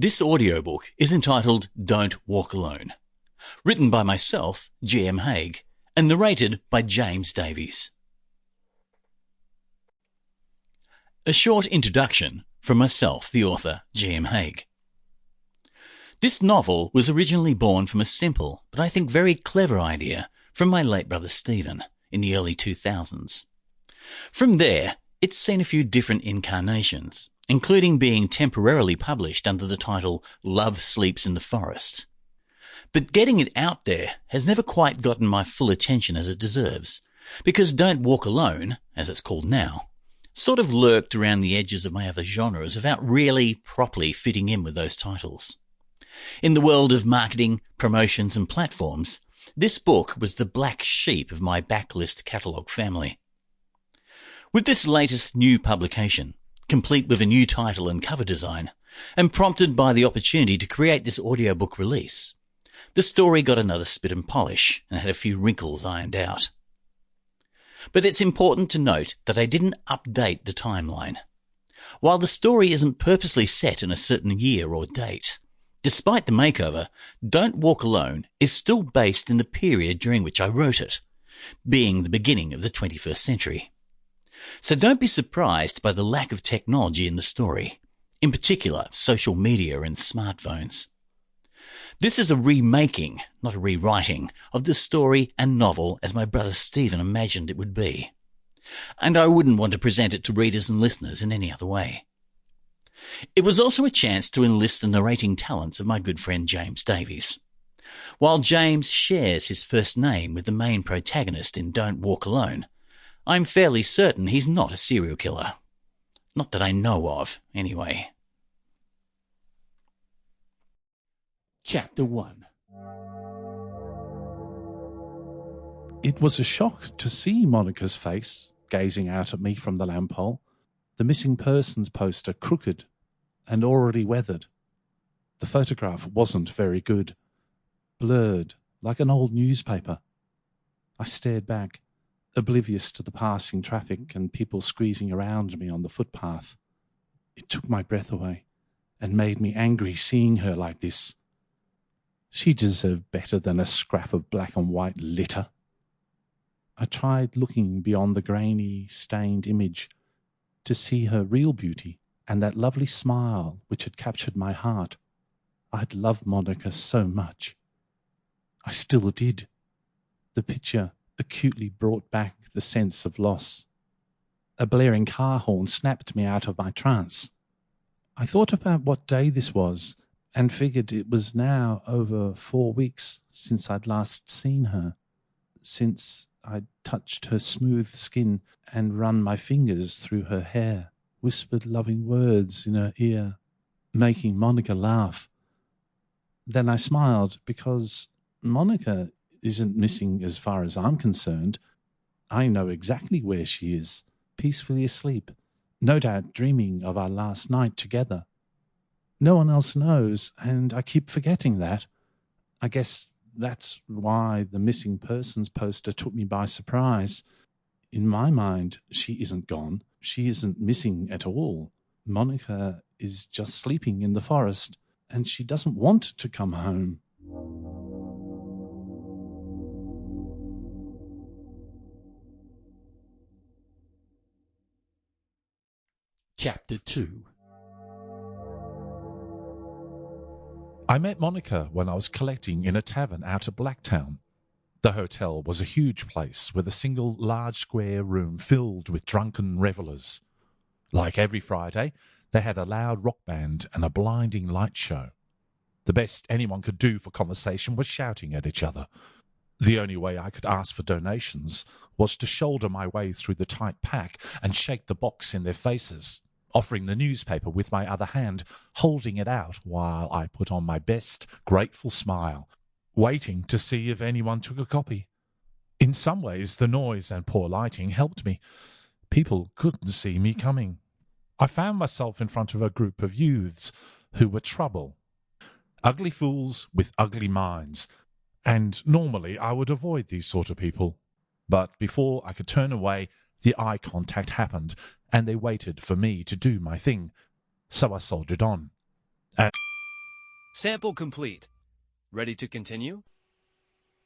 This audiobook is entitled Don't Walk Alone, written by myself, G.M. Hague, and narrated by James Davies. A short introduction from myself, the author, G.M. Hague. This novel was originally born from a simple, but I think very clever idea from my late brother Stephen in the early 2000s. From there, it's seen a few different incarnations, including being temporarily published under the title Love Sleeps in the Forest. But getting it out there has never quite gotten my full attention as it deserves, because Don't Walk Alone, as it's called now, sort of lurked around the edges of my other genres without really properly fitting in with those titles. In the world of marketing, promotions and platforms, this book was the black sheep of my backlist catalogue family. With this latest new publication, complete with a new title and cover design, and prompted by the opportunity to create this audiobook release, the story got another spit and polish and had a few wrinkles ironed out. But it's important to note that I didn't update the timeline. While the story isn't purposely set in a certain year or date, despite the makeover, Don't Walk Alone is still based in the period during which I wrote it, being the beginning of the 21st century. So don't be surprised by the lack of technology in the story, in particular social media and smartphones. This is a remaking, not a rewriting, of the story and novel as my brother Stephen imagined it would be. And I wouldn't want to present it to readers and listeners in any other way. It was also a chance to enlist the narrating talents of my good friend James Davies. While James shares his first name with the main protagonist in Don't Walk Alone, I'm fairly certain he's not a serial killer. Not that I know of, anyway. Chapter 1. It was a shock to see Monica's face gazing out at me from the lamp-pole, the missing persons poster crooked and already weathered. The photograph wasn't very good, blurred like an old newspaper. I stared back, oblivious to the passing traffic and people squeezing around me on the footpath. It took my breath away and made me angry seeing her like this. She deserved better than a scrap of black and white litter. I tried looking beyond the grainy, stained image to see her real beauty and that lovely smile which had captured my heart. I'd loved Monica so much. I still did. The picture acutely brought back the sense of loss. A blaring car horn snapped me out of my trance. I thought about what day this was and figured it was now over 4 weeks since I'd last seen her, since I'd touched her smooth skin and run my fingers through her hair, whispered loving words in her ear, making Monica laugh. Then I smiled because Monica isn't missing as far as I'm concerned. I know exactly where she is, peacefully asleep, no doubt dreaming of our last night together. No one else knows, and I keep forgetting that. I guess that's why the missing persons poster took me by surprise. In my mind, she isn't gone. She isn't missing at all. Monica is just sleeping in the forest, and she doesn't want to come home. Chapter 2. I met Monica when I was collecting in a tavern out of Blacktown. The hotel was a huge place with a single large square room filled with drunken revellers. Like every Friday, they had a loud rock band and a blinding light show. The best anyone could do for conversation was shouting at each other. The only way I could ask for donations was to shoulder my way through the tight pack and shake the box in their faces, offering the newspaper with my other hand, holding it out while I put on my best, grateful smile, waiting to see if anyone took a copy. In some ways, the noise and poor lighting helped me. People couldn't see me coming. I found myself in front of a group of youths who were trouble. Ugly fools with ugly minds, and normally I would avoid these sort of people. But before I could turn away, the eye contact happened, and they waited for me to do my thing, so I soldiered on. Sample complete. Ready to continue?